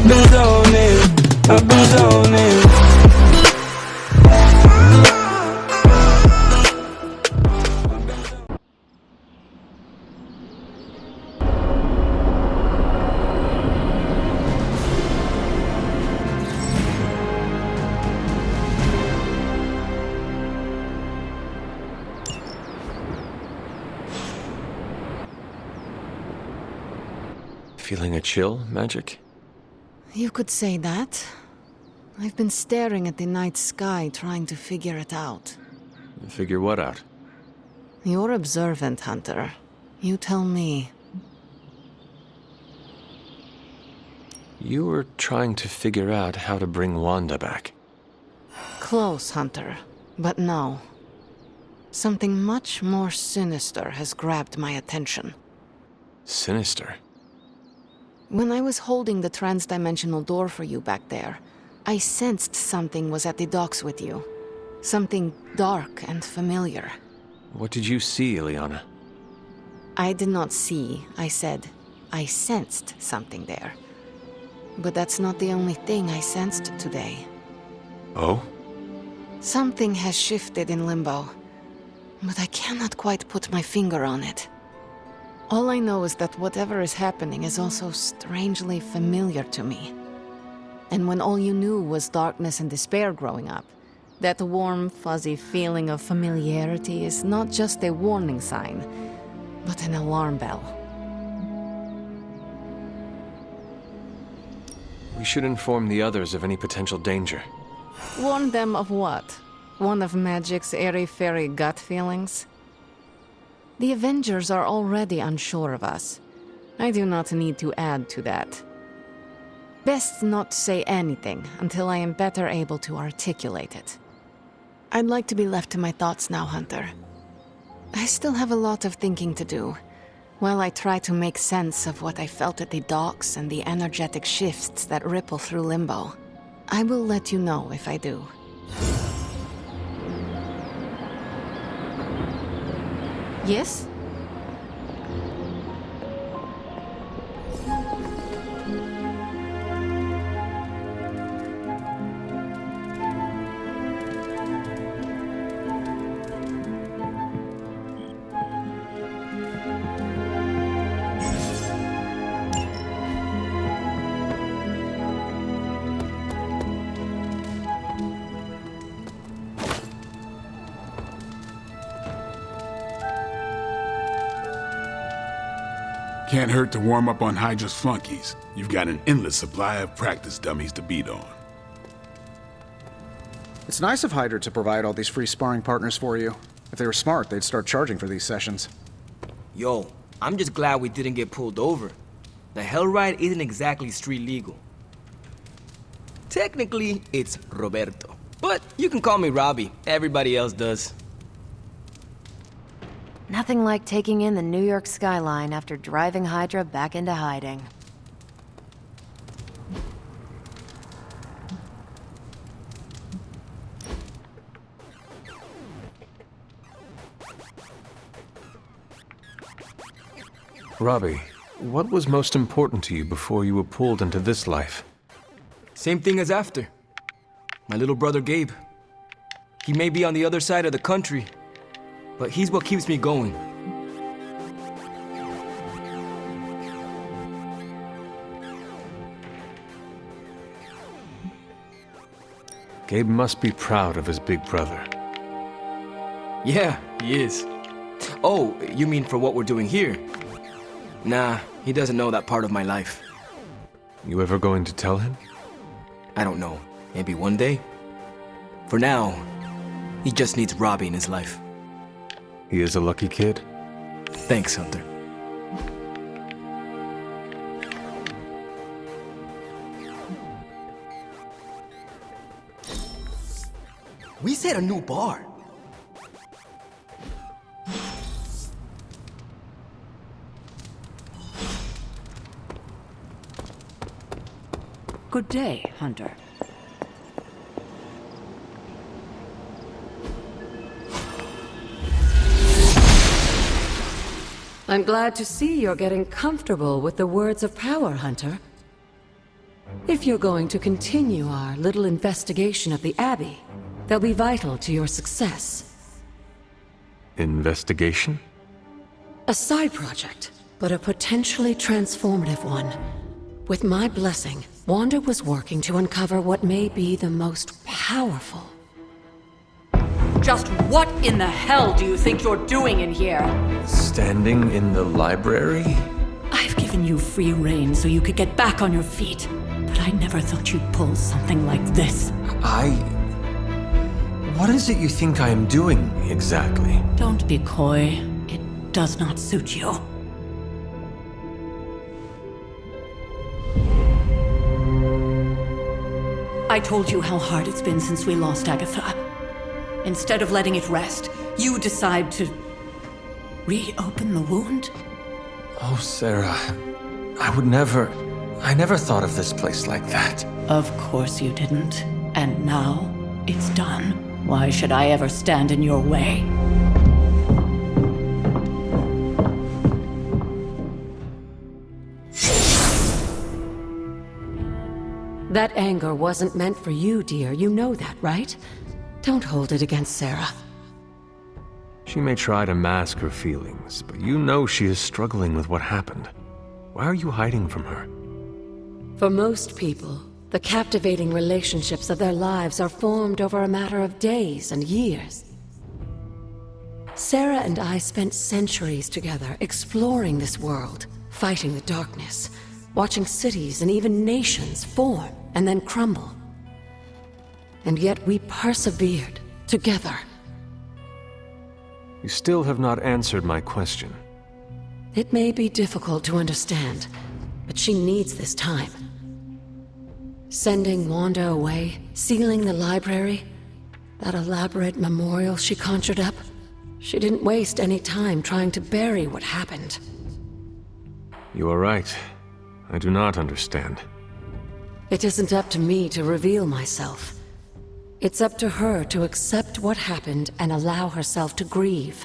I've been zoning, I've been zoning. Feeling a chill, Magik? You could say that. I've been staring at the night sky, trying to figure it out. Figure what out? You're observant, Hunter. You tell me. You were trying to figure out how to bring Wanda back. Close, Hunter. But no. Something much more sinister has grabbed my attention. Sinister? When I was holding the trans-dimensional door for you back there, I sensed something was at the docks with you. Something dark and familiar. What did you see, Ileana? I did not see, I said. I sensed something there. But that's not the only thing I sensed today. Oh? Something has shifted in Limbo, but I cannot quite put my finger on it. All I know is that whatever is happening is also strangely familiar to me. And when all you knew was darkness and despair growing up, that warm, fuzzy feeling of familiarity is not just a warning sign, but an alarm bell. We should inform the others of any potential danger. Warn them of what? One of Magik's airy-fairy gut feelings? The Avengers are already unsure of us. I do not need to add to that. Best not say anything until I am better able to articulate it. I'd like to be left to my thoughts now, Hunter. I still have a lot of thinking to do, while I try to make sense of what I felt at the docks and the energetic shifts that ripple through Limbo. I will let you know if I do. Yes? Can't hurt to warm up on Hydra's flunkies. You've got an endless supply of practice dummies to beat on. It's nice of Hydra to provide all these free sparring partners for you. If they were smart, they'd start charging for these sessions. Yo, I'm just glad we didn't get pulled over. The Hell Ride isn't exactly street legal. Technically, it's Roberto. But you can call me Robbie. Everybody else does. Nothing like taking in the New York skyline after driving Hydra back into hiding. Robbie, what was most important to you before you were pulled into this life? Same thing as after. My little brother Gabe. He may be on the other side of the country, but he's what keeps me going. Gabe must be proud of his big brother. Yeah, he is. Oh, you mean for what we're doing here? Nah, he doesn't know that part of my life. You ever going to tell him? I don't know. Maybe one day? For now, he just needs Robbie in his life. He is a lucky kid. Thanks, Hunter. We set a new bar. Good day, Hunter. I'm glad to see you're getting comfortable with the words of power, Hunter. If you're going to continue our little investigation of the Abbey, they'll be vital to your success. Investigation? A side project, but a potentially transformative one. With my blessing, Wanda was working to uncover what may be the most powerful. Just what in the hell do you think you're doing in here? Standing in the library? I've given you free rein so you could get back on your feet, but I never thought you'd pull something like this. What is it you think I am doing, exactly? Don't be coy. It does not suit you. I told you how hard it's been since we lost Agatha. Instead of letting it rest, you decide to reopen the wound? Oh, Sarah. I never thought of this place like that. Of course you didn't. And now, it's done. Why should I ever stand in your way? That anger wasn't meant for you, dear. You know that, right? Don't hold it against Sarah. She may try to mask her feelings, but you know she is struggling with what happened. Why are you hiding from her? For most people, the captivating relationships of their lives are formed over a matter of days and years. Sarah and I spent centuries together exploring this world, fighting the darkness, watching cities and even nations form and then crumble. And yet we persevered, together. You still have not answered my question. It may be difficult to understand, but she needs this time. Sending Wanda away, sealing the library, that elaborate memorial she conjured up, she didn't waste any time trying to bury what happened. You are right. I do not understand. It isn't up to me to reveal myself. It's up to her to accept what happened and allow herself to grieve.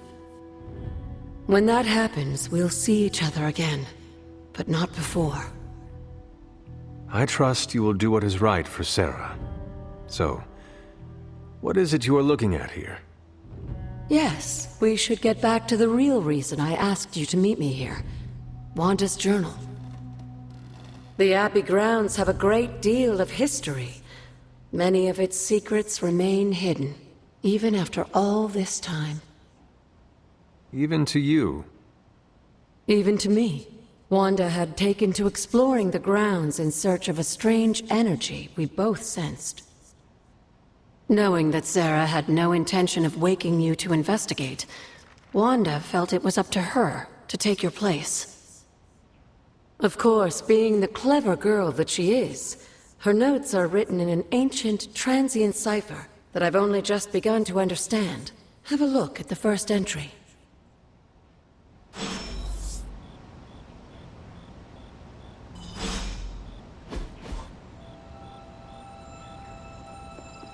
When that happens, we'll see each other again, but not before. I trust you will do what is right for Sarah. So, what is it you are looking at here? Yes, we should get back to the real reason I asked you to meet me here. Wanda's journal. The Abbey grounds have a great deal of history. Many of its secrets remain hidden, even after all this time. Even to you? Even to me. Wanda had taken to exploring the grounds in search of a strange energy we both sensed. Knowing that Sarah had no intention of waking you to investigate, Wanda felt it was up to her to take your place. Of course, being the clever girl that she is, her notes are written in an ancient, transient cipher that I've only just begun to understand. Have a look at the first entry.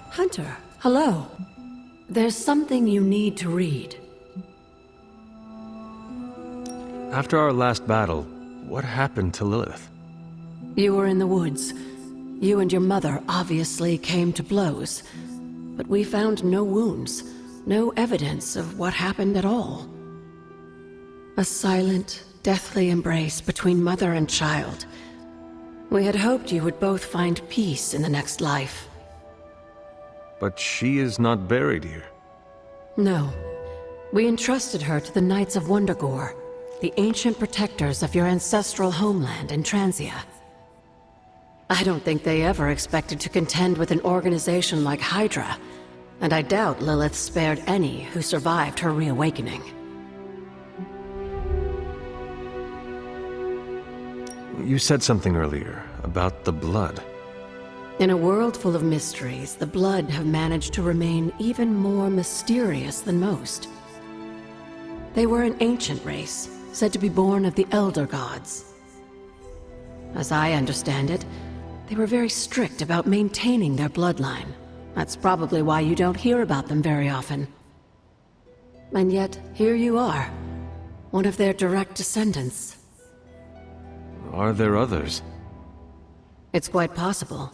Hunter, hello. There's something you need to read. After our last battle, what happened to Lilith? You were in the woods. You and your mother obviously came to blows, but we found no wounds, no evidence of what happened at all. A silent, deathly embrace between mother and child. We had hoped you would both find peace in the next life. But she is not buried here. No. We entrusted her to the Knights of Wundagore, the ancient protectors of your ancestral homeland in C.E.N.T.R.A.L. I don't think they ever expected to contend with an organization like Hydra, and I doubt Lilith spared any who survived her reawakening. You said something earlier about the blood. In a world full of mysteries, the Blood have managed to remain even more mysterious than most. They were an ancient race, said to be born of the Elder Gods. As I understand it, they were very strict about maintaining their bloodline. That's probably why you don't hear about them very often. And yet, here you are, one of their direct descendants. Are there others? It's quite possible.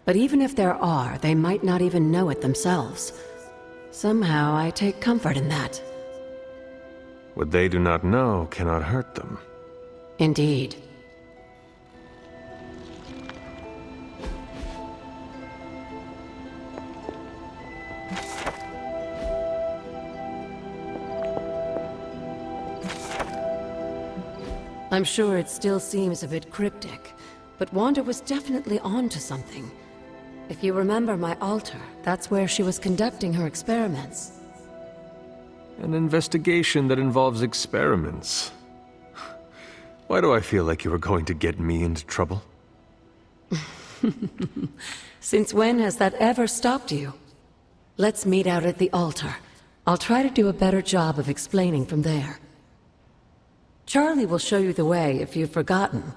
But even if there are, they might not even know it themselves. Somehow, I take comfort in that. What they do not know cannot hurt them. Indeed. I'm sure it still seems a bit cryptic, but Wanda was definitely onto something. If you remember my altar, that's where she was conducting her experiments. An investigation that involves experiments. Why do I feel like you were going to get me into trouble? Since when has that ever stopped you? Let's meet out at the altar. I'll try to do a better job of explaining from there. Charlie will show you the way if you've forgotten.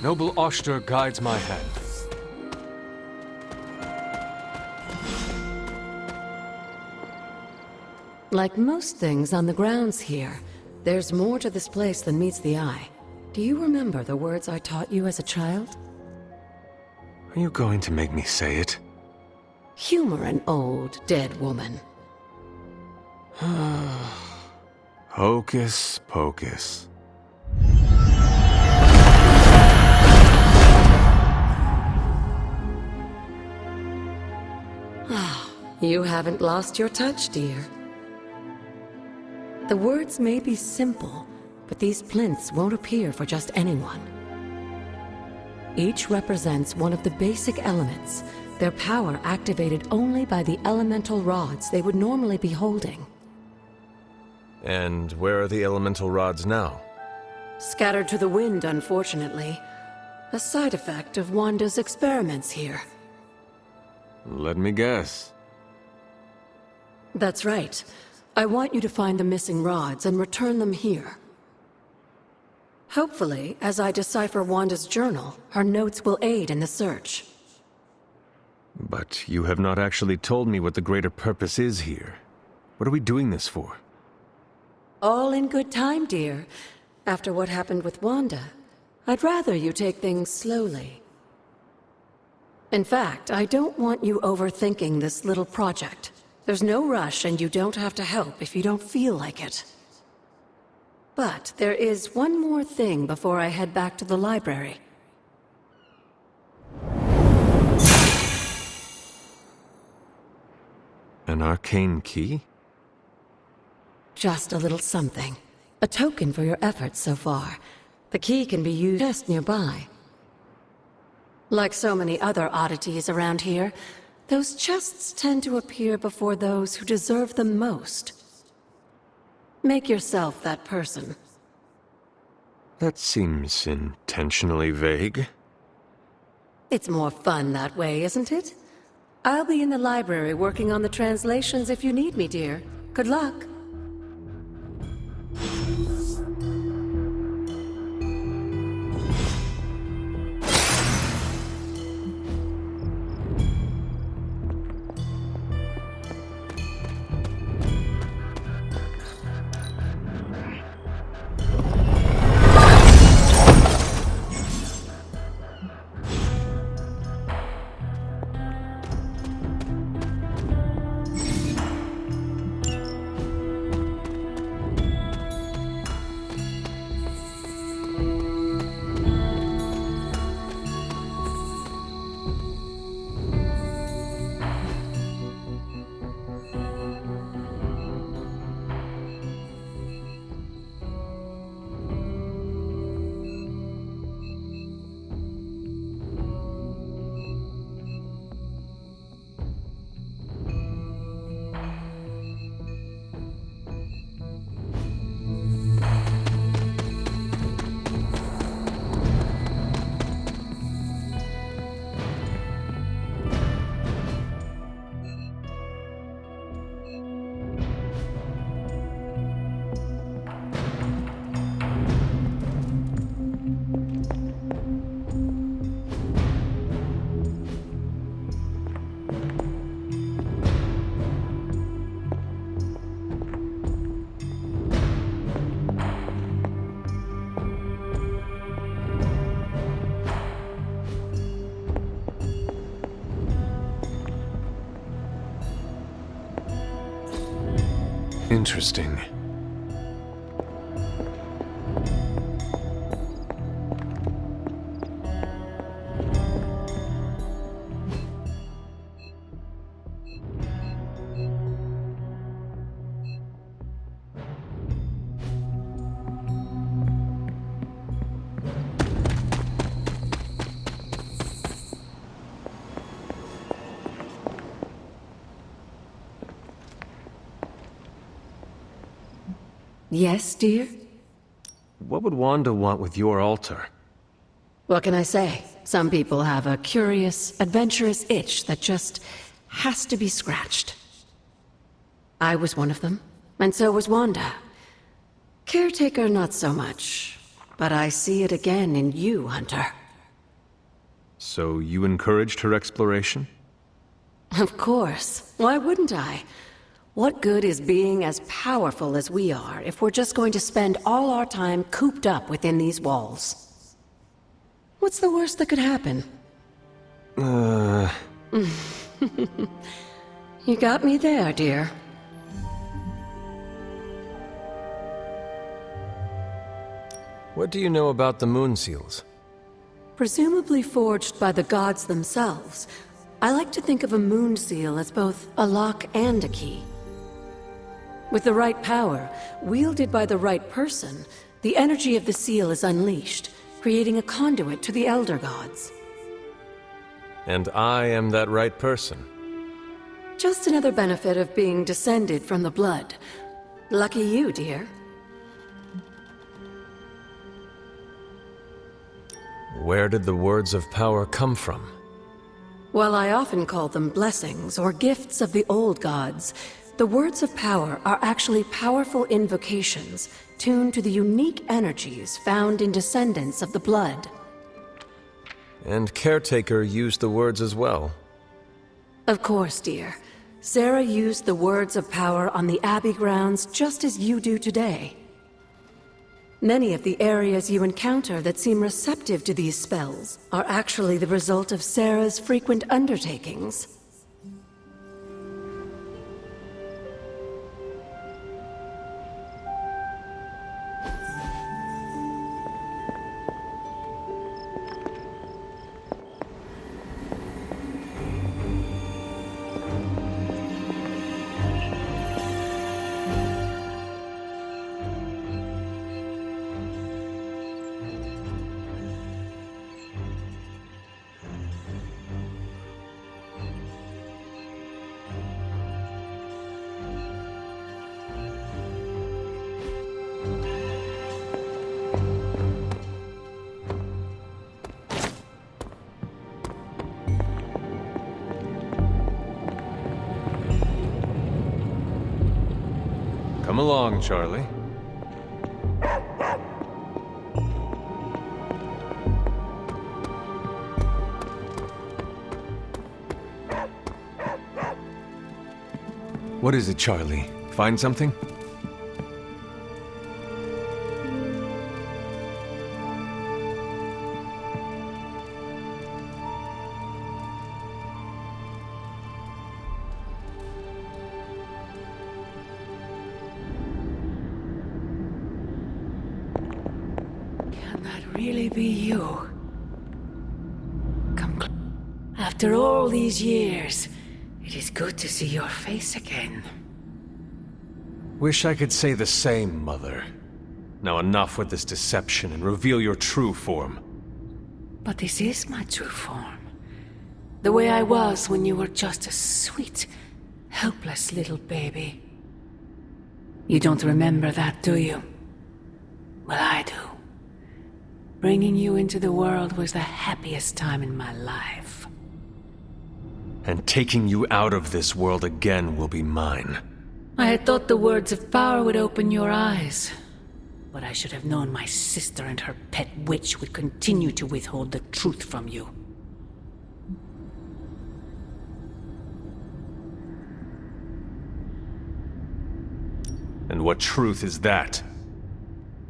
Noble Oster guides my hand. Like most things on the grounds here, there's more to this place than meets the eye. Do you remember the words I taught you as a child? Are you going to make me say it? Humor an old, dead woman. Hocus pocus. You haven't lost your touch, dear. The words may be simple, but these plinths won't appear for just anyone. Each represents one of the basic elements, their power activated only by the elemental rods they would normally be holding. And where are the elemental rods now? Scattered to the wind, unfortunately. A side effect of Wanda's experiments here. Let me guess. That's right. I want you to find the missing rods and return them here. Hopefully, as I decipher Wanda's journal, her notes will aid in the search. But you have not actually told me what the greater purpose is here. What are we doing this for? All in good time, dear. After what happened with Wanda, I'd rather you take things slowly. In fact, I don't want you overthinking this little project. There's no rush, and you don't have to help if you don't feel like it. But there is one more thing before I head back to the library. An arcane key? Just a little something. A token for your efforts so far. The key can be used just nearby. Like so many other oddities around here, those chests tend to appear before those who deserve them most. Make yourself that person. That seems intentionally vague. It's more fun that way, isn't it? I'll be in the library working on the translations if you need me, dear. Good luck. Interesting. Yes, dear? What would Wanda want with your altar? What can I say? Some people have a curious, adventurous itch that just has to be scratched. I was one of them, and so was Wanda. Caretaker, not so much. But I see it again in you, Hunter. So you encouraged her exploration? Of course. Why wouldn't I? What good is being as powerful as we are if we're just going to spend all our time cooped up within these walls? What's the worst that could happen? You got me there, dear. What do you know about the moon seals? Presumably forged by the gods themselves, I like to think of a moon seal as both a lock and a key. With the right power, wielded by the right person, the energy of the seal is unleashed, creating a conduit to the Elder Gods. And I am that right person. Just another benefit of being descended from the blood. Lucky you, dear. Where did the words of power come from? While I often call them blessings or gifts of the old gods, the words of power are actually powerful invocations tuned to the unique energies found in descendants of the blood. And Caretaker used the words as well. Of course, dear. Sarah used the words of power on the Abbey grounds just as you do today. Many of the areas you encounter that seem receptive to these spells are actually the result of Sarah's frequent undertakings. Come along, Charlie. What is it, Charlie? Find something? Can that really be you? Come after all these years, it is good to see your face again. Wish I could say the same, Mother. Now enough with this deception and reveal your true form. But this is my true form. The way I was when you were just a sweet, helpless little baby. You don't remember that, do you? Well, I do. Bringing you into the world was the happiest time in my life. And taking you out of this world again will be mine. I had thought the words of power would open your eyes. But I should have known my sister and her pet witch would continue to withhold the truth from you. And what truth is that?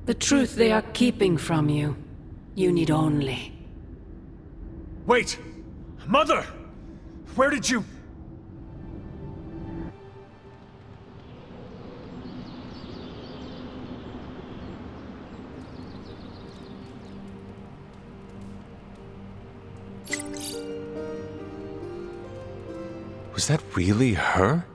The truth they are keeping from you. You need only. Wait! Mother! Where did you... Was that really her?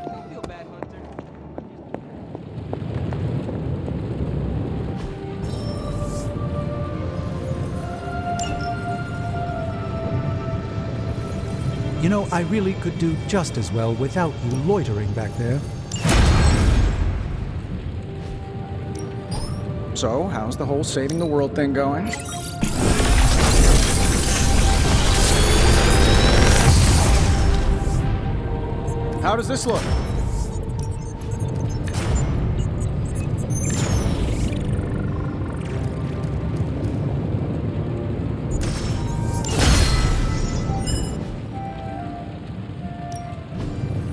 Don't feel bad, Hunter. You know, I really could do just as well without you loitering back there. So, how's the whole saving the world thing going? How does this look?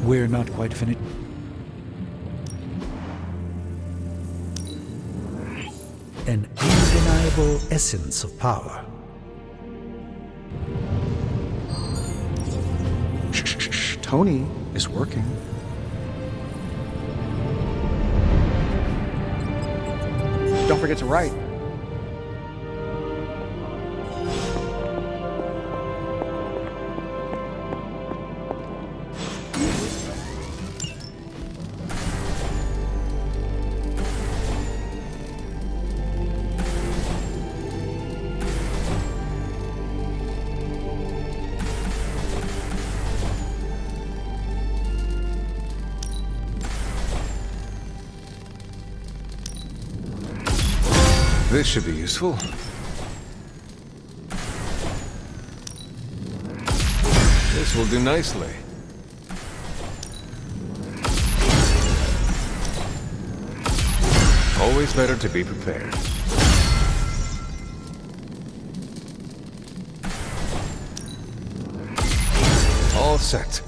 We're not quite finished. An undeniable essence of power. Shh. Tony is working. Don't forget to write. This should be useful. This will do nicely. Always better to be prepared. All set.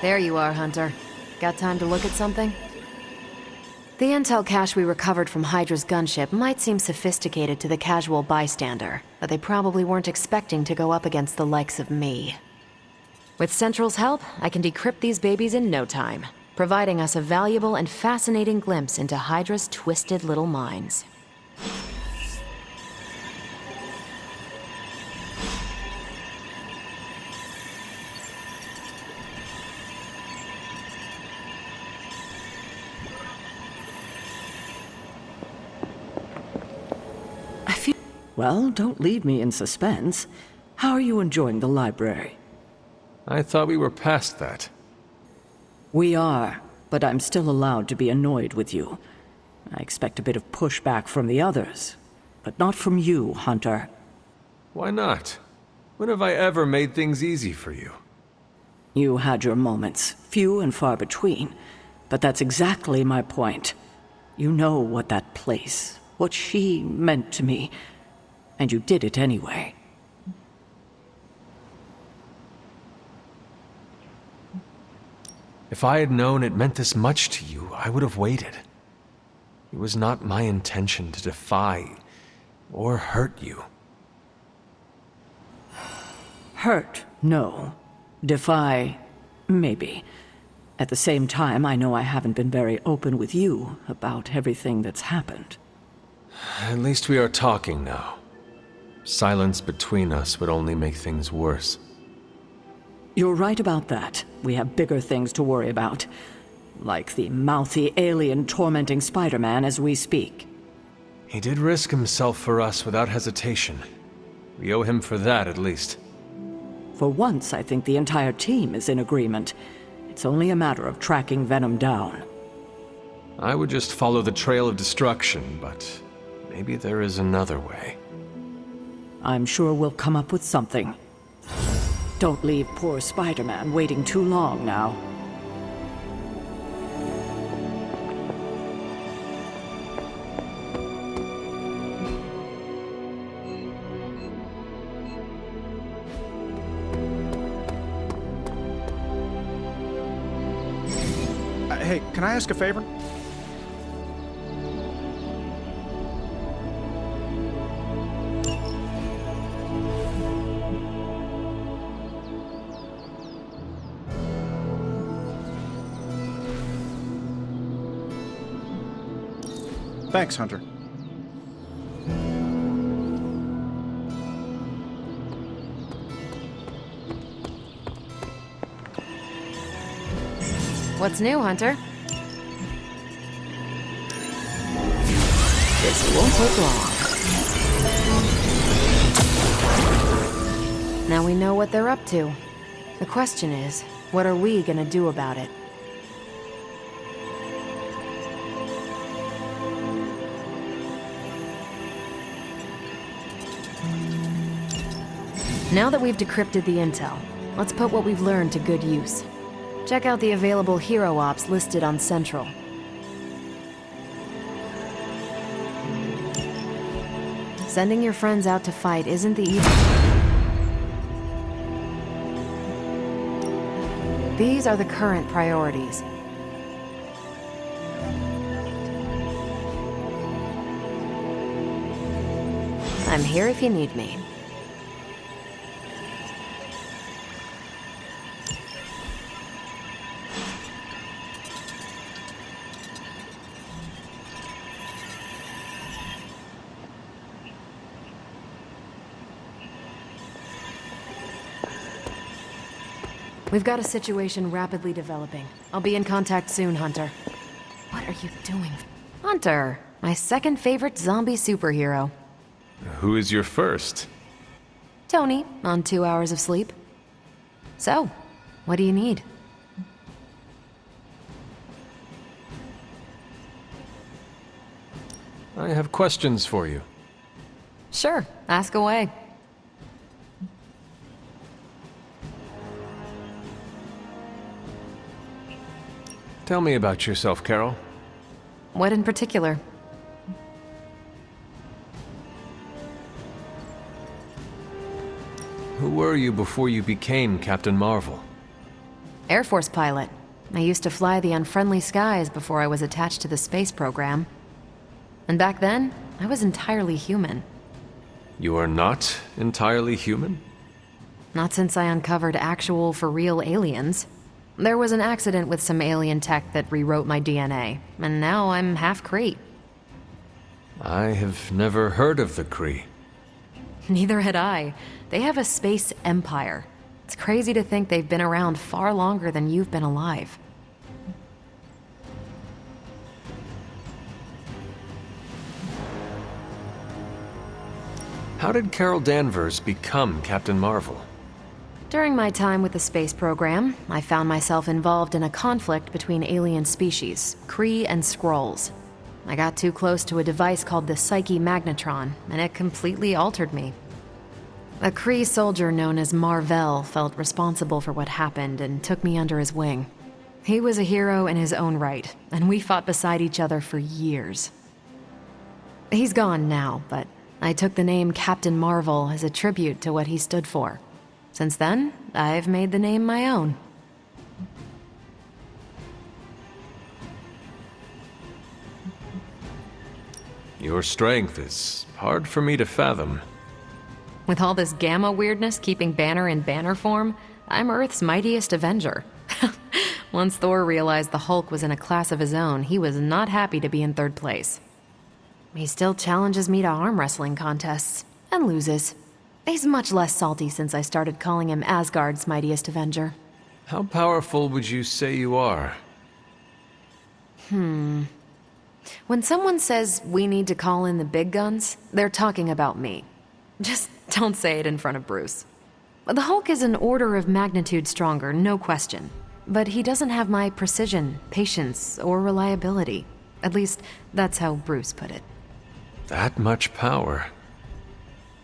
There you are, Hunter. Got time to look at something? The intel cache we recovered from Hydra's gunship might seem sophisticated to the casual bystander, but they probably weren't expecting to go up against the likes of me. With C.E.N.T.R.A.L's help, I can decrypt these babies in no time, providing us a valuable and fascinating glimpse into Hydra's twisted little minds. Well, don't leave me in suspense. How are you enjoying the library? I thought we were past that. We are, but I'm still allowed to be annoyed with you. I expect a bit of pushback from the others, but not from you, Hunter. Why not? When have I ever made things easy for you? You had your moments, few and far between, but that's exactly my point. You know what that place, what she meant to me, and you did it anyway. If I had known it meant this much to you, I would have waited. It was not my intention to defy or hurt you. Hurt, no. Defy, Maybe. At the same time, I know I haven't been very open with you about everything that's happened. At least we are talking now. Silence between us would only make things worse. You're right about that. We have bigger things to worry about. Like the mouthy alien tormenting Spider-Man as we speak. He did risk himself for us without hesitation. We owe him for that, at least. For once, I think the entire team is in agreement. It's only a matter of tracking Venom down. I would just follow the trail of destruction, but maybe there is another way. I'm sure we'll come up with something. Don't leave poor Spider-Man waiting too long now. Hey, can I ask a favor? Thanks, Hunter. What's new, Hunter? This won't take long. Now we know what they're up to. The question is, what are we gonna do about it? Now that we've decrypted the intel, let's put what we've learned to good use. Check out the available hero ops listed on C.E.N.T.R.A.L. Sending your friends out to fight isn't the easy. These are the current priorities. I'm here if you need me. We've got a situation rapidly developing. I'll be in contact soon, Hunter. What are you doing? Hunter, my second favorite zombie superhero. Who is your first? Tony, on 2 hours of sleep. So, what do you need? I have questions for you. Sure, ask away. Tell me about yourself, Carol. What in particular? Who were you before you became Captain Marvel? Air Force pilot. I used to fly the unfriendly skies before I was attached to the space program. And back then, I was entirely human. You are not entirely human? Not since I uncovered actual, for-real aliens. There was an accident with some alien tech that rewrote my DNA, and now I'm half Kree. I have never heard of the Kree. Neither had I. They have a space empire. It's crazy to think they've been around far longer than you've been alive. How did Carol Danvers become Captain Marvel? During my time with the space program, I found myself involved in a conflict between alien species, Kree and Skrulls. I got too close to a device called the Psyche Magnetron, and it completely altered me. A Kree soldier known as Mar-Vell felt responsible for what happened and took me under his wing. He was a hero in his own right, and we fought beside each other for years. He's gone now, but I took the name Captain Marvel as a tribute to what he stood for. Since then, I've made the name my own. Your strength is hard for me to fathom. With all this gamma weirdness keeping Banner in banner form, I'm Earth's mightiest Avenger. Once Thor realized the Hulk was in a class of his own, he was not happy to be in third place. He still challenges me to arm wrestling contests, and loses. He's much less salty since I started calling him Asgard's mightiest Avenger. How powerful would you say you are? When someone says we need to call in the big guns, they're talking about me. Just don't say it in front of Bruce. The Hulk is an order of magnitude stronger, no question. But he doesn't have my precision, patience, or reliability. At least, that's how Bruce put it. That much power.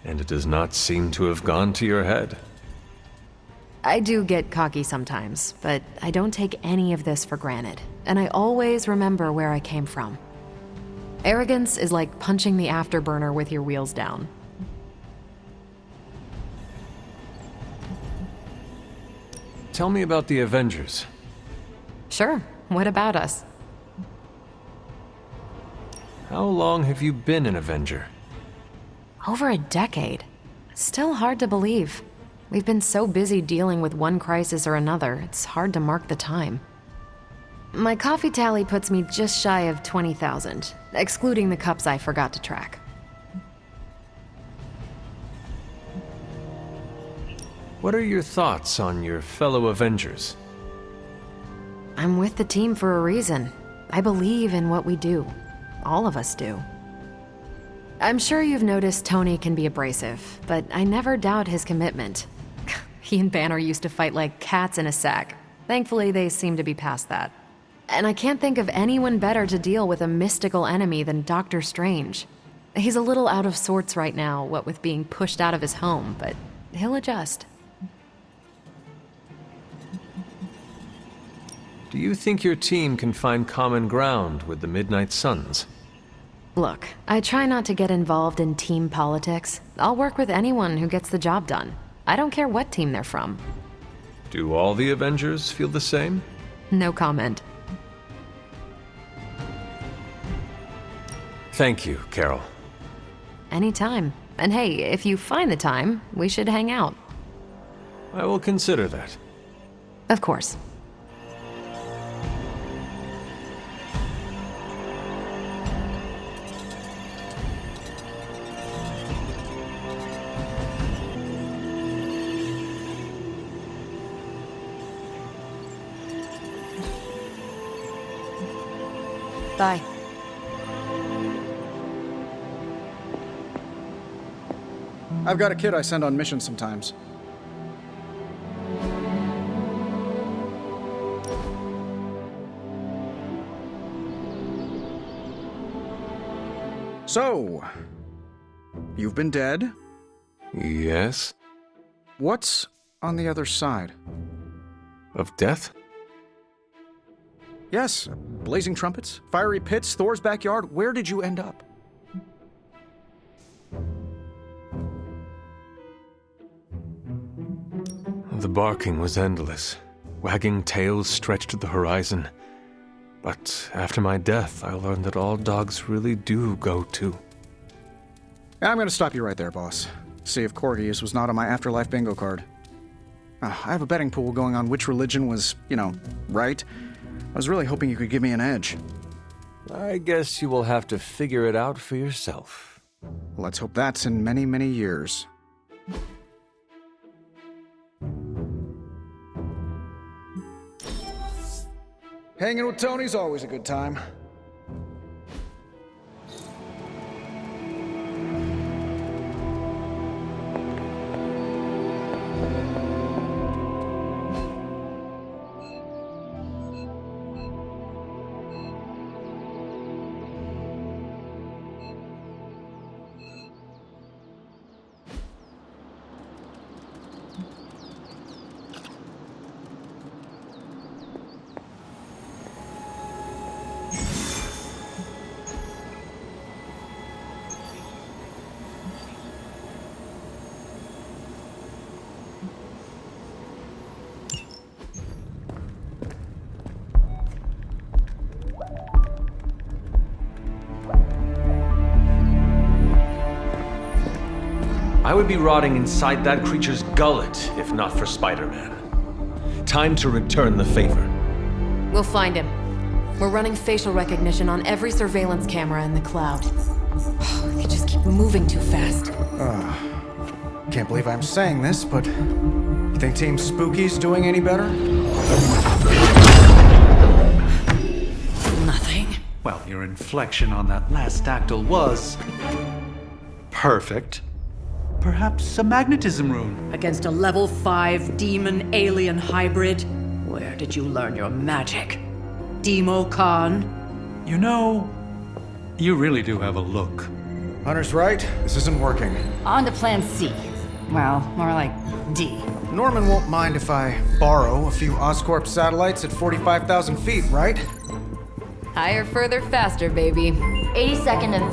And it does not seem to have gone to your head. I do get cocky sometimes, but I don't take any of this for granted. And I always remember where I came from. Arrogance is like punching the afterburner with your wheels down. Tell me about the Avengers. Sure, what about us? How long have you been an Avenger? Over a decade. Still hard to believe. We've been so busy dealing with one crisis or another, it's hard to mark the time. My coffee tally puts me just shy of 20,000, excluding the cups I forgot to track. What are your thoughts on your fellow Avengers? I'm with the team for a reason. I believe in what we do. All of us do. I'm sure you've noticed Tony can be abrasive, but I never doubt his commitment. He and Banner used to fight like cats in a sack. Thankfully, they seem to be past that. And I can't think of anyone better to deal with a mystical enemy than Doctor Strange. He's a little out of sorts right now, what with being pushed out of his home, but he'll adjust. Do you think your team can find common ground with the Midnight Suns? Look, I try not to get involved in team politics. I'll work with anyone who gets the job done. I don't care what team they're from. Do all the Avengers feel the same? No comment. Thank you, Carol. Anytime. And hey, if you find the time, we should hang out. I will consider that. Of course. Bye. I've got a kid I send on missions sometimes. So, you've been dead? Yes? What's on the other side? Of death? Yes, blazing trumpets, fiery pits, Thor's backyard. Where did you end up? The barking was endless. Wagging tails stretched to the horizon. But after my death, I learned that all dogs really do go too. I'm gonna stop you right there, boss. See if Corgis was not on my afterlife bingo card. I have a betting pool going on which religion was, right. I was really hoping you could give me an edge. I guess you will have to figure it out for yourself. Let's hope that's in many, many years. Hanging with Tony's always a good time. I would be rotting inside that creature's gullet if not for Spider-Man. Time to return the favor. We'll find him. We're running facial recognition on every surveillance camera in the cloud. They just keep moving too fast. Can't believe I'm saying this, but you think Team Spooky's doing any better? Nothing. Well, your inflection on that last dactyl was perfect. Perhaps a magnetism rune. Against a level 5 demon alien hybrid? Where did you learn your magic? Demo Khan? You know, you really do have a look. Hunter's right. This isn't working. On to plan C. Well, more like D. Norman won't mind if I borrow a few Oscorp satellites at 45,000 feet, right? Higher, further, faster, baby. 82nd and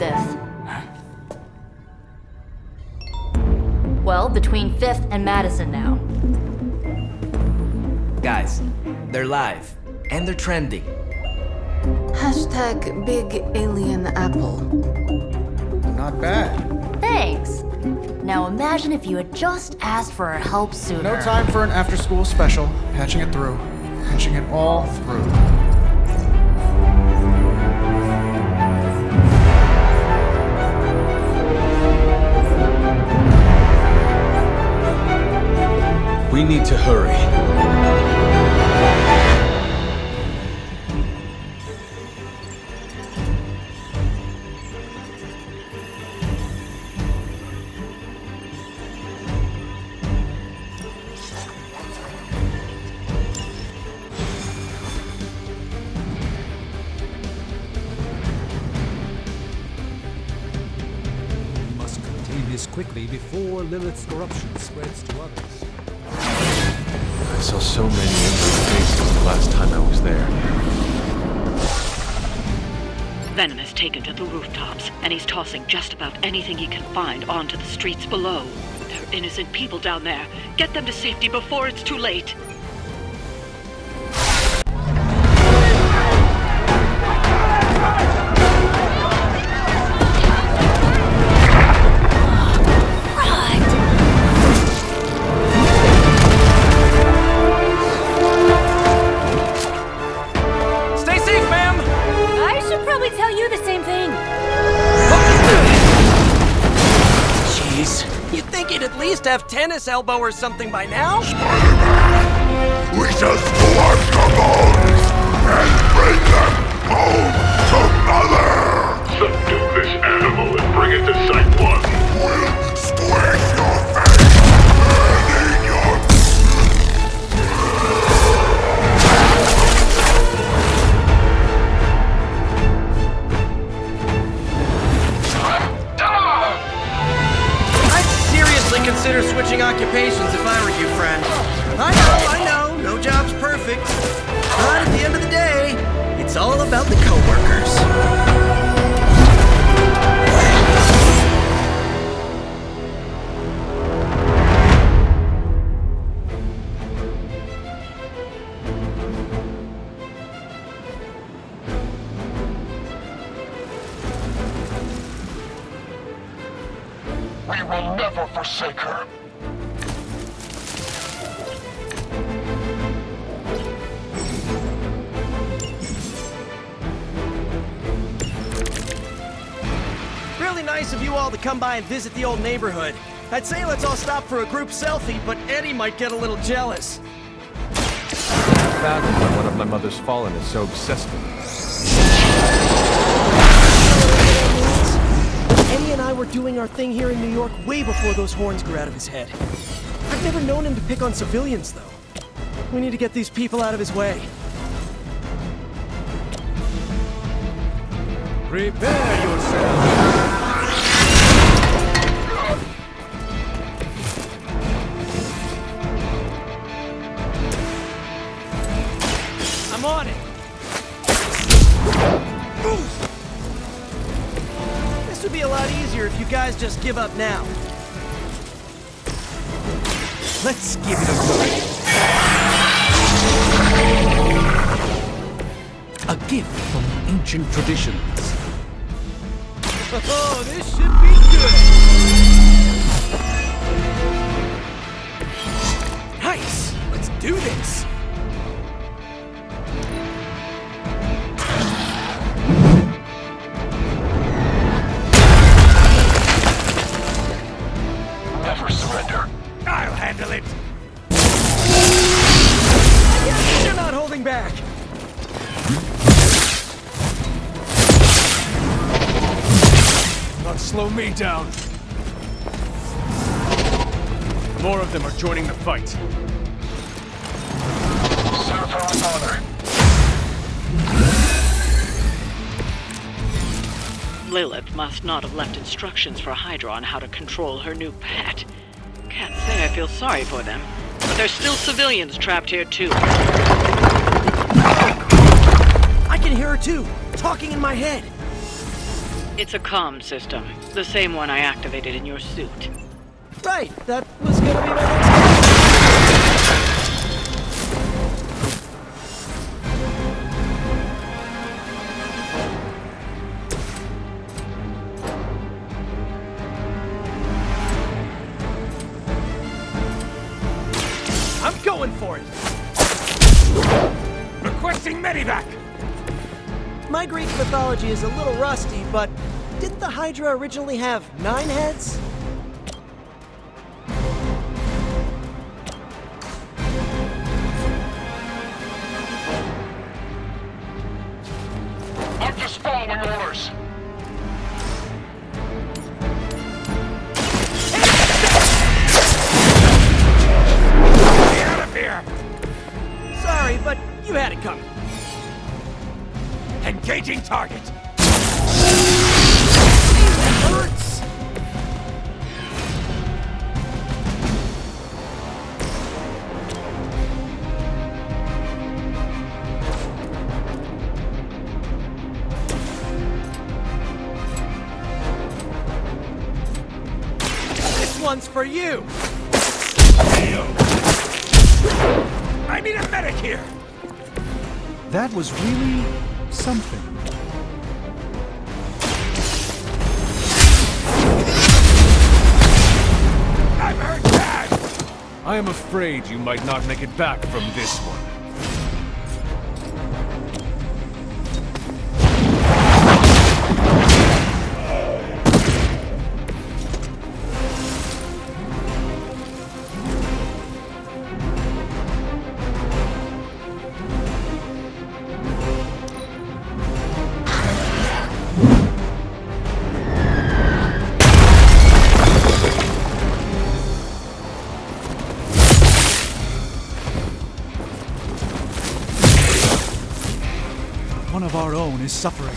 5th. Well, between 5th and Madison now. Guys, they're live. And they're trending. Hashtag Big Alien Apple. Not bad. Thanks. Now imagine if you had just asked for our help sooner. No time for an after-school special. Patching it through. Patching it all through. We need to hurry. Quickly before Lilith's corruption spreads to others. I saw so many empty faces the last time I was there. Venom has taken to the rooftops, and he's tossing just about anything he can find onto the streets below. There are innocent people down there. Get them to safety before it's too late. Have tennis elbow or something by now? Spider-Man, we shall squash the bones and bring them home to Mother! Subdue this animal and bring it to Site 1. We'll squish your face and eat your... Consider switching occupations if I were you, friend. I know, no job's perfect. But at the end of the day, it's all about the coworkers. We will never forsake her. Really nice of you all to come by and visit the old neighborhood. I'd say let's all stop for a group selfie, but Eddie might get a little jealous. Fathom why one of my mother's fallen is so obsessed with me. Eddie and I were doing our thing here in New York way before those horns grew out of his head. I've never known him to pick on civilians, though. We need to get these people out of his way. Prepare yourself. I'm on it. This would be a lot easier if you guys just give up now. Let's give it a go. A gift from ancient traditions. Oh, this should be good. Nice. Let's do this. slow me down. More of them are joining the fight. Sir, for my father. Lilith must not have left instructions for Hydra on how to control her new pet. Can't say I feel sorry for them, but there's still civilians trapped here too. I can hear her too, talking in my head. It's a comm system, the same one I activated in your suit. Right, that was gonna be my next question. I'm going for it! Requesting medevac! My Greek mythology is a little rusty, but didn't the Hydra originally have 9 heads? I'm just following orders. Get out of here! Sorry, but you had it coming. Engaging target! That hurts! This one's for you! I need a medic here! That was really something. I'm hurt bad! I am afraid you might not make it back from this one. One of our own is suffering.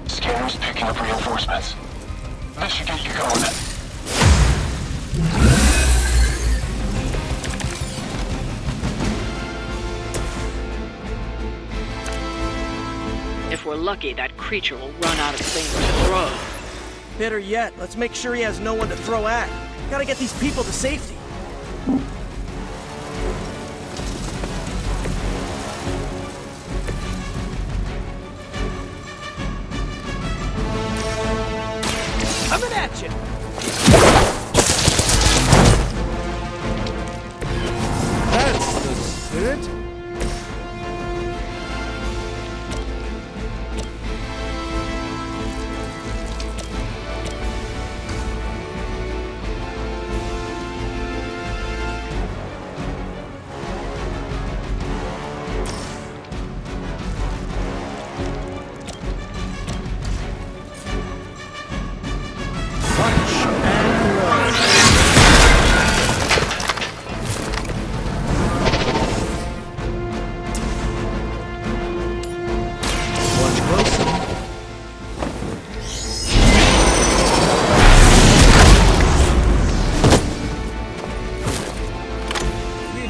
Scanner's picking up reinforcements. This should get you going. If we're lucky, that creature will run out of things to throw. Better yet, let's make sure he has no one to throw at. Gotta get these people to safety. Coming at you! That's the spirit.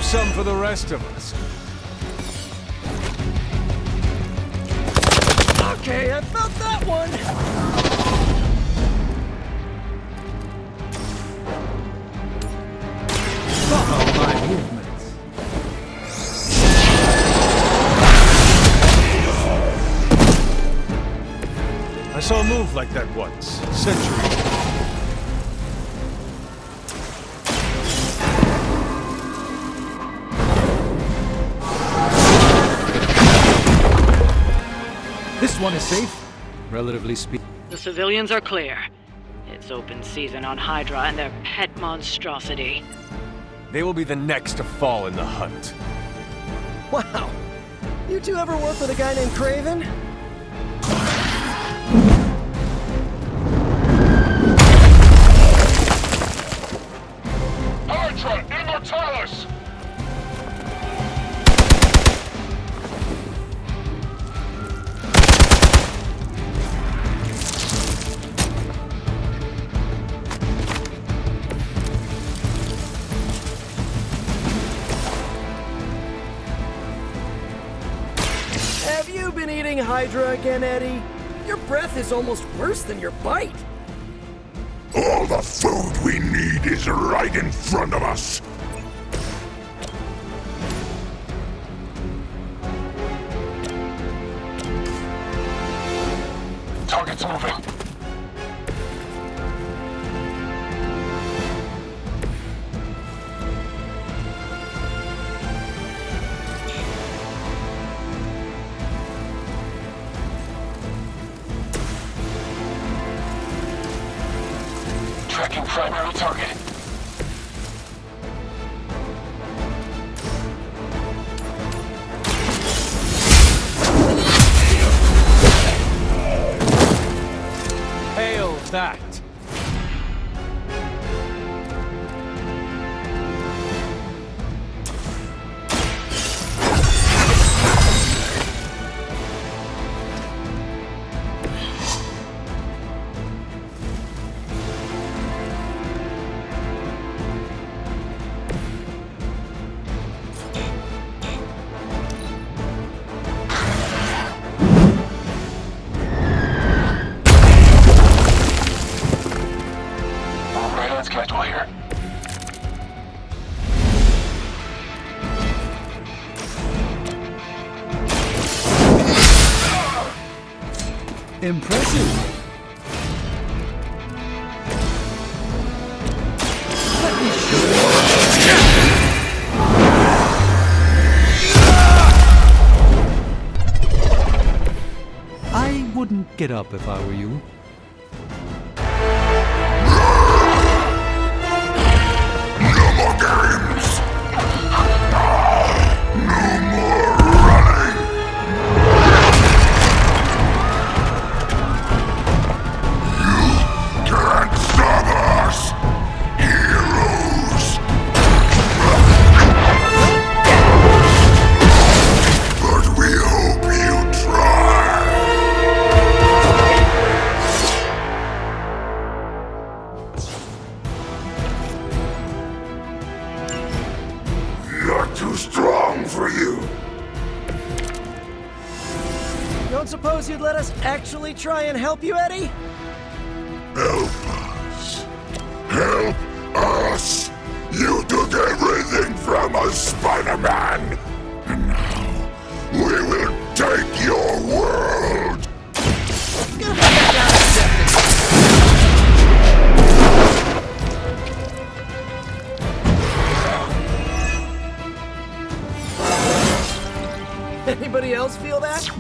Some for the rest of us. Okay, I felt that one! Follow my movements. I saw a move like that once, centuries ago. This one is safe, relatively speaking. The civilians are clear. It's open season on Hydra and their pet monstrosity. They will be the next to fall in the hunt. Wow! You two ever work with a guy named Craven? Have you been eating Hydra again, Eddie? Your breath is almost worse than your bite. All the food we need is right in front of us. Target's moving. Tracking primary target. Hail that! Schedule here. Impressive. Let me show you. I wouldn't get up if I were you. Too strong for you. Don't suppose you'd let us actually try and help you, Eddie? Help us. Help us. You took everything from us, Spider-Man. And now we will take your world. Anybody else feel that?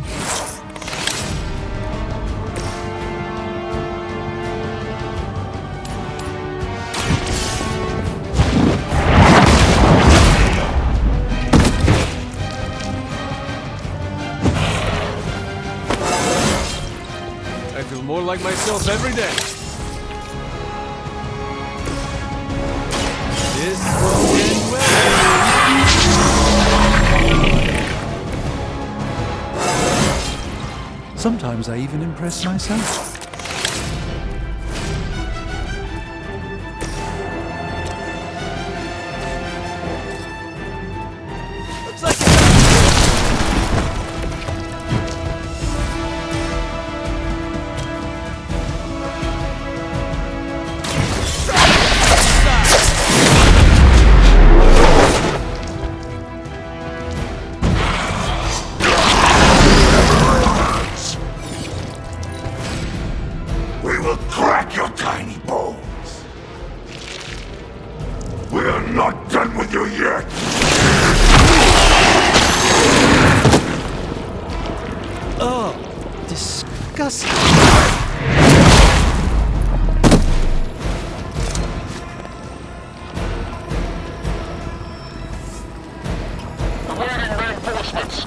I feel more like myself every day. This will end well. Sometimes I even impress myself. Looks like We will crack your tiny bones. We are not done with you yet. oh, disgusting. Awaiting reinforcements.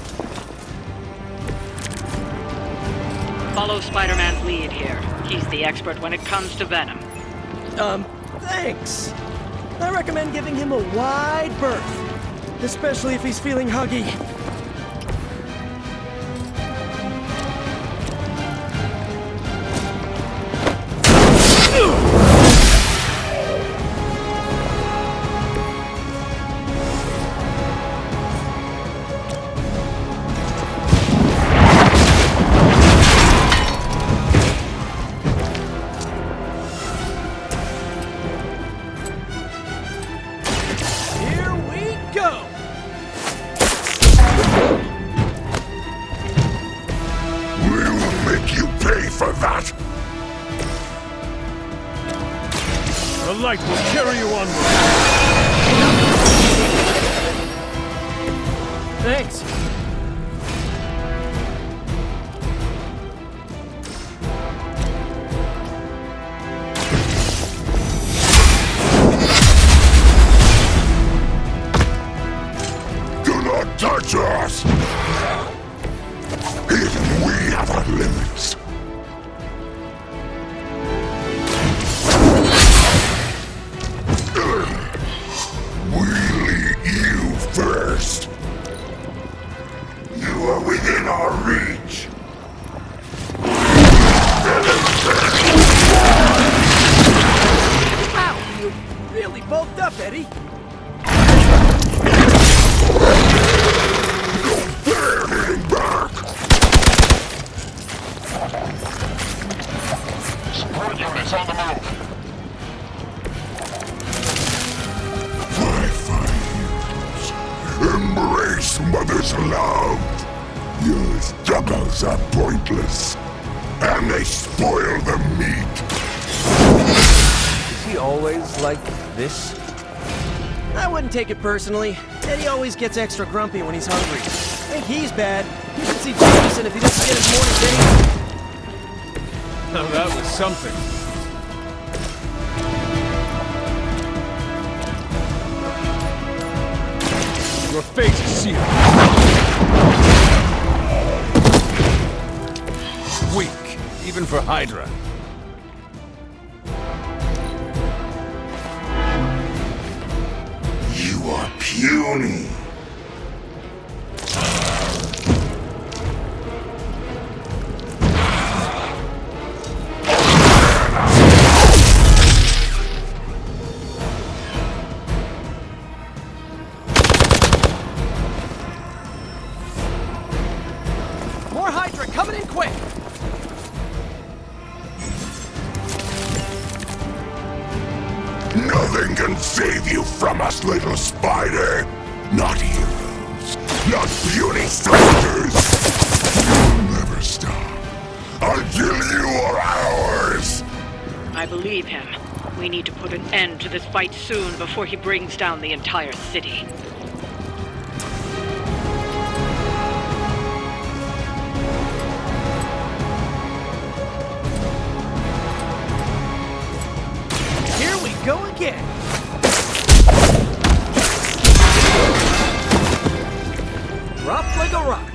Follow Spider-Man's lead here. He's the expert when it comes to Venom. Thanks. I recommend giving him a wide berth, especially if he's feeling huggy. for that! The light will carry you onward! Thanks. Do not touch us! Even we have our limits. We lead you first. You are within our reach. Wow, you really bulked up, Eddie. They're hitting back. Support units on the move. Embrace Mother's love. Your struggles are pointless, and they spoil the meat. Is he always like this? I wouldn't take it personally. Eddie always gets extra grumpy when he's hungry. I think he's bad. You should see Jameson if he doesn't get his morning date. Now that was something. Your fate is sealed. Weak, even for Hydra. You are puny. More Hydra coming in quick! Nothing can save you from us, little spider. Not heroes, not puny soldiers. You'll never stop until you are ours. I believe him. We need to put an end to this fight soon before he brings down the entire city. Here we go again! Drop like a rock.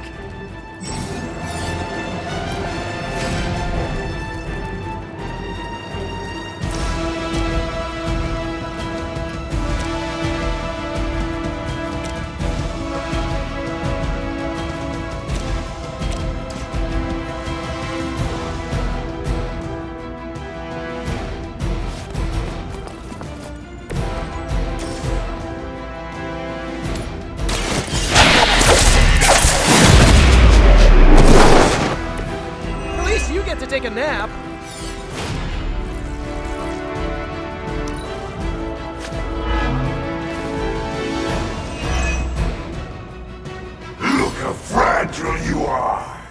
Take a nap. Look how fragile you are.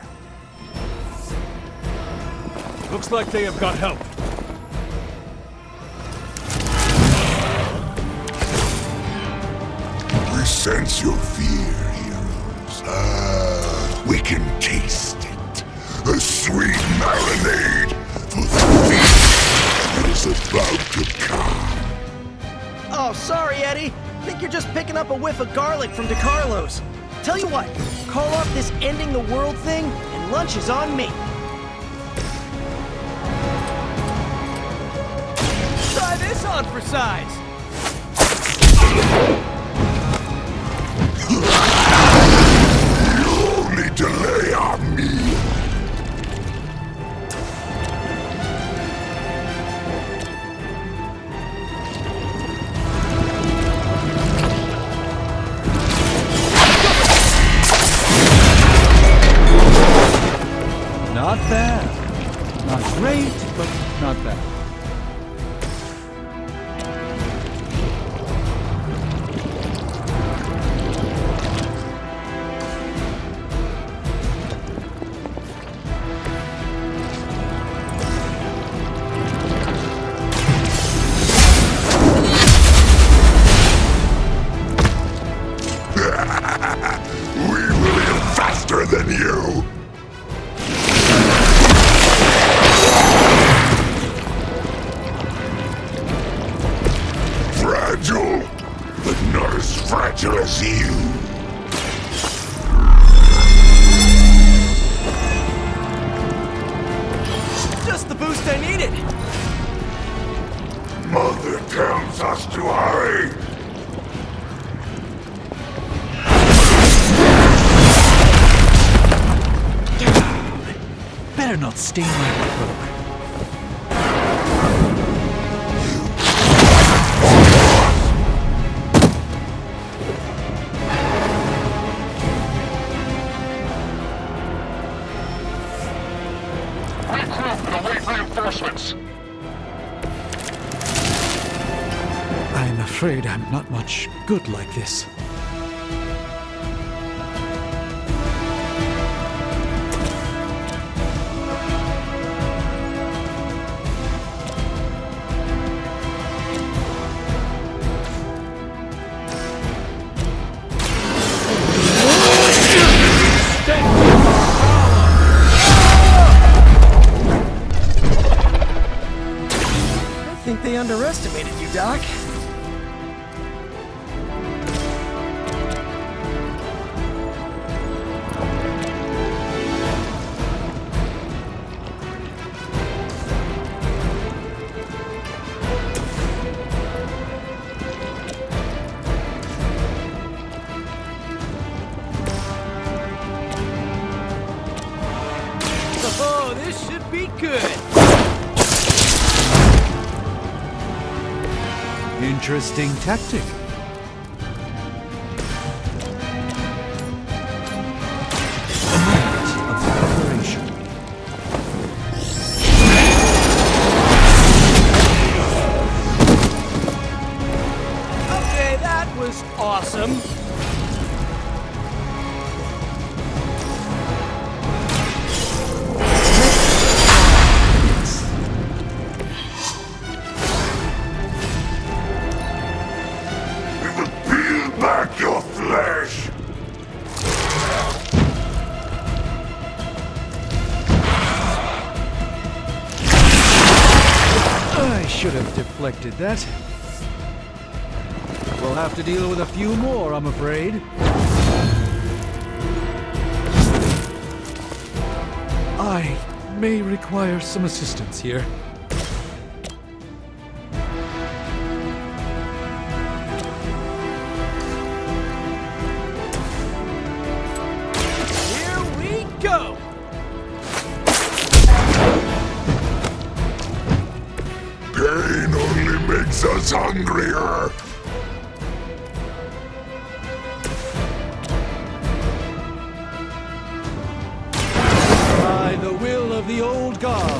Looks like they have got help. We sense your fear, heroes. We can taste it. A sweet marinade for the feast that is about to come. Oh, sorry, Eddie. I think you're just picking up a whiff of garlic from DeCarlo's. Tell you what, call off this ending the world thing, and lunch is on me. Try this on for size. You only delay our meal. Not bad. Not great, but not bad. better not stain my cloak. Reinforcements. I'm afraid I'm not much good like this. I think they underestimated you, Doc. Oh, this should be good. Interesting tactic. A moment of preparation. Okay, that was awesome. Back your flesh! I should have deflected that. We'll have to deal with a few more, I'm afraid. I may require some assistance here. Go! Pain only makes us hungrier! By the will of the old gods.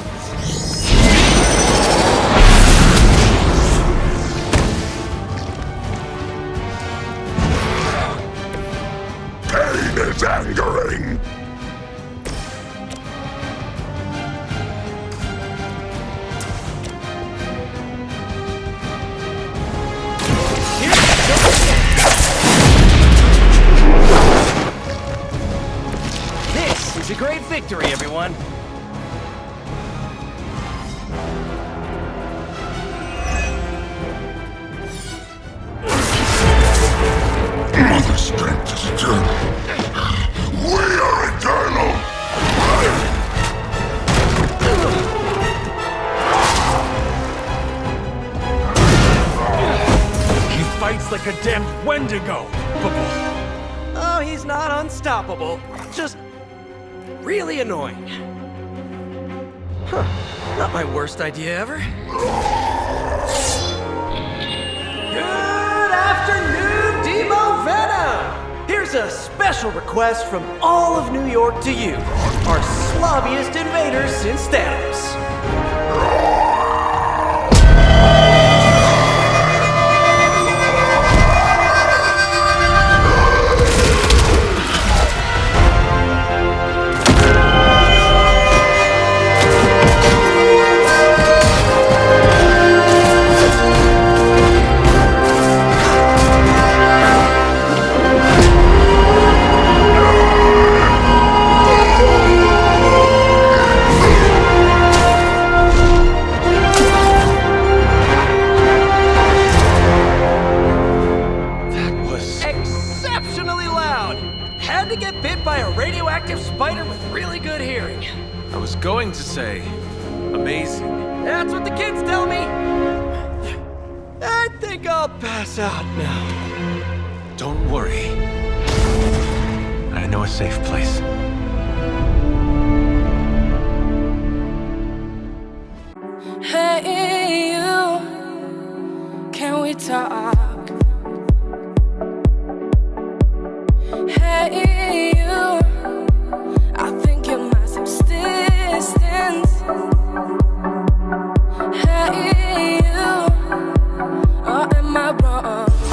Pain is angering! This is a great victory, everyone. Mother strength is eternal. We are eternal! He fights like a damned Wendigo. Oh, he's not unstoppable. Just really annoying. Huh. Not my worst idea ever. Good afternoon, Demo Venom! Here's a special request from all of New York to you, our slobbiest invaders since Danvers. Spider with really good hearing. I was going to say, amazing. That's what the kids tell me. I think I'll pass out now. Don't worry. I know a safe place.